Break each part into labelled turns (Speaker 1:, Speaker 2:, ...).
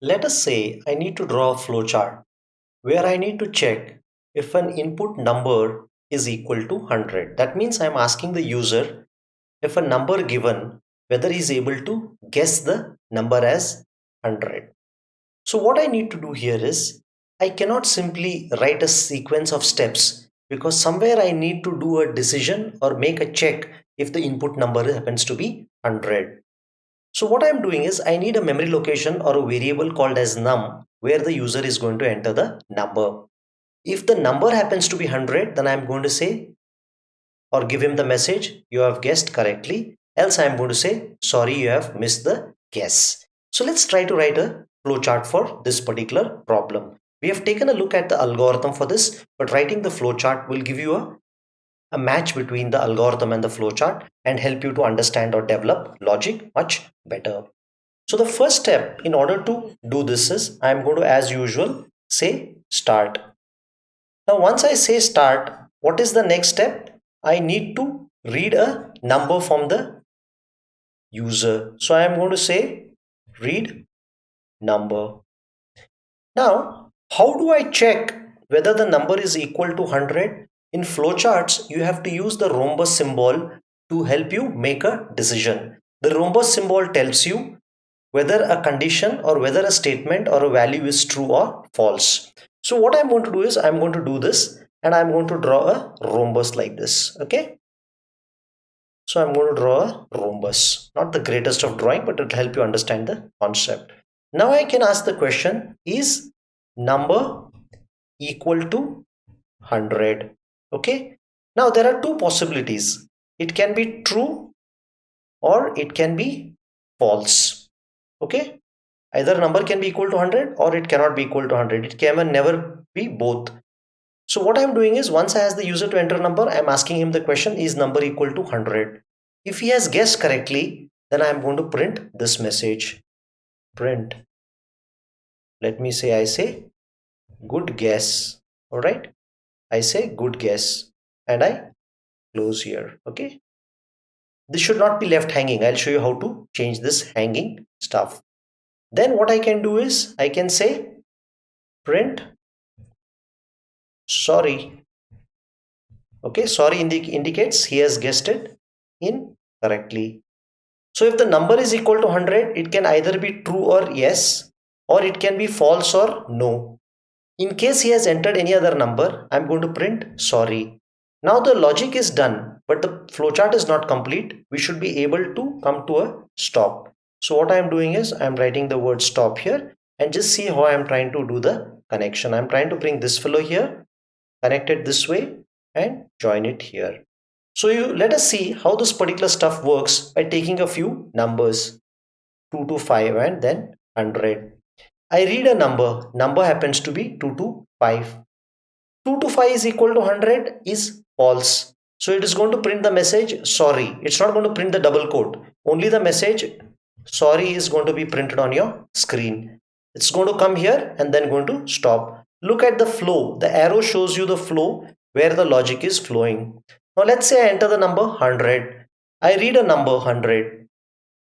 Speaker 1: Let us say I need to draw a flowchart where I need to check if an input number is equal to 100. That means I'm asking the user if a number given, whether he's able to guess the number as 100. So what I need to do here is I cannot simply write a sequence of steps because somewhere I need to do a decision or make a check if the input number happens to be 100. So what I'm doing is I need a memory location or a variable called as num where the user is going to enter the number. If the number happens to be 100, then I'm going to say or give him the message, you have guessed correctly. Else I'm going to say, sorry, you have missed the guess. So let's try to write a flowchart for this particular problem. We have taken a look at the algorithm for this, but writing the flowchart will give you a match between the algorithm and the flowchart and help you to understand or develop logic much better. So the first step in order to do this is I'm going to, as usual, say start. Now once I say start, what is the next step? I need to read a number from the user. So I am going to say read number. Now, how do I check whether the number is equal to 100? In flowcharts, you have to use the rhombus symbol to help you make a decision. The rhombus symbol tells you whether a condition or whether a statement or a value is true or false. So what I'm going to do is I'm going to do this and I'm going to draw a rhombus like this. Okay. So I'm going to draw a rhombus. Not the greatest of drawing, but it will help you understand the concept. Now I can ask the question, is number equal to 100? Okay. Now there are two possibilities. It can be true or it can be false. Okay. Either number can be equal to 100 or it cannot be equal to 100. It can never be both. So what I'm doing is once I ask the user to enter a number, I'm asking him the question, is number equal to 100? If he has guessed correctly, then I'm going to print this message. Print. Let me say, I say good guess. All right. I say good guess and I close here. Okay. This should not be left hanging. I'll show you how to change this hanging stuff. Then what I can do is I can say print sorry. Okay, sorry indicates he has guessed it incorrectly. So if the number is equal to 100, it can either be true or yes, or it can be false or no. In case he has entered any other number, I'm going to print sorry. Now the logic is done, but the flowchart is not complete. We should be able to come to a stop. So what I'm doing is I'm writing the word stop here and just see how I'm trying to do the connection. I'm trying to bring this fellow here, connect it this way and join it here. So let us see how this particular stuff works by taking a few numbers 2 to 5 and then 100. I read a number happens to be 2 to 5. 2 to 5 is equal to 100 is false. So it is going to print the message sorry. It's not going to print the double quote. Only the message sorry is going to be printed on your screen. It's going to come here and then going to stop. Look at the flow. The arrow shows you the flow where the logic is flowing. Now let's say I enter the number 100. I read a number 100.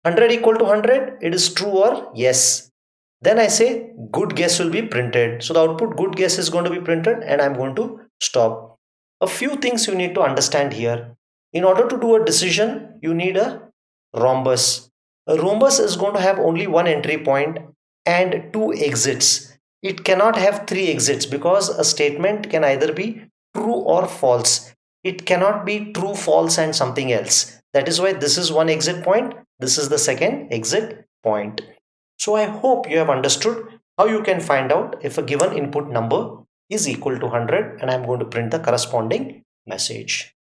Speaker 1: 100 equal to 100. It is true or yes. Then I say good guess will be printed. So the output good guess is going to be printed and I'm going to stop. A few things you need to understand here. In order to do a decision, you need a rhombus. A rhombus is going to have only one entry point and two exits. It cannot have three exits because a statement can either be true or false. It cannot be true, false and something else. That is why this is one exit point. This is the second exit point. So I hope you have understood how you can find out if a given input number is equal to 100 and I'm going to print the corresponding message.